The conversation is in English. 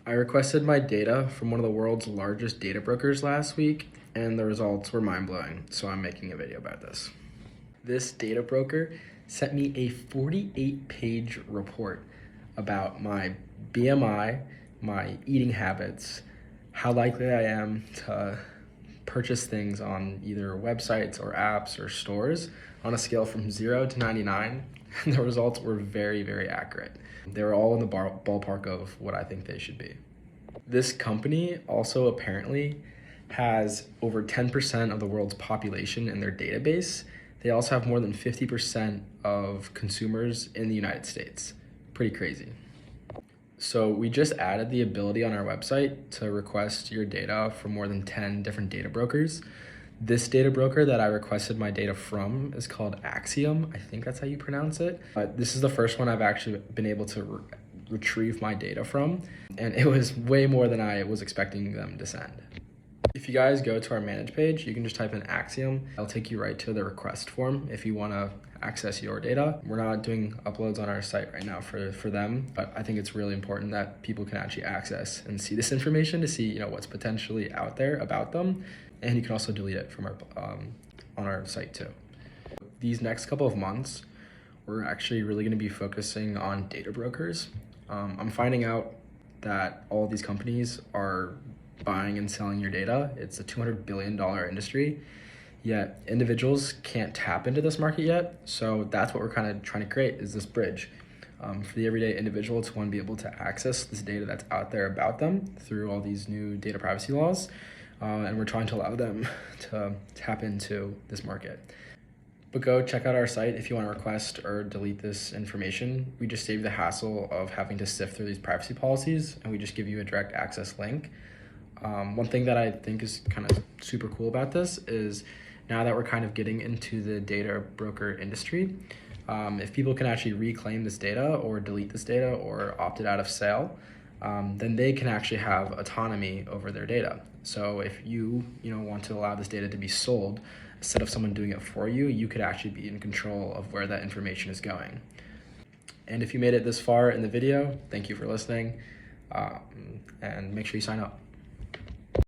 I requested my data from one of the world's largest data brokers last week, and the results were mind-blowing, so I'm making a video about this. This data broker sent me a 48-page report about my BMI, my eating habits, how likely I am to purchase things on either websites or apps or stores on a scale from 0 to 99. And the results were very, very accurate. They were all in the ballpark of what I think they should be. This company also apparently has over 10% of the world's population in their database. They also have more than 50% of consumers in the United States. Pretty crazy. So we just added the ability on our website to request your data from more than 10 different data brokers. This data broker that I requested my data from is called Axiom. I think that's how you pronounce it. But this is the first one I've actually been able to retrieve my data from, and it was way more than I was expecting them to send. If you guys go to our manage page, you can just type in Axiom. It'll take you right to the request form if you want to access your data. We're not doing uploads on our site right now for them, but I think it's really important that people can actually access and see this information to see what's potentially out there about them, and you can also delete it from our on our site too. These next couple of months, we're actually really going to be focusing on data brokers. I'm finding out that all of these companies are buying and selling your data. It's a $200 billion industry, yet individuals can't tap into this market yet. So that's what we're kind of trying to create, is this bridge for the everyday individual to want to be able to access this data that's out there about them through all these new data privacy laws. And we're trying to allow them to tap into this market. But go check out our site if you want to request or delete this information. We just save the hassle of having to sift through these privacy policies, and we just give you a direct access link. One thing that I think is kind of super cool about this is now that we're kind of getting into the data broker industry, if people can actually reclaim this data or delete this data or opt it out of sale, then they can actually have autonomy over their data. So if you want to allow this data to be sold, instead of someone doing it for you, you could actually be in control of where that information is going. And if you made it this far in the video, thank you for listening, and make sure you sign up.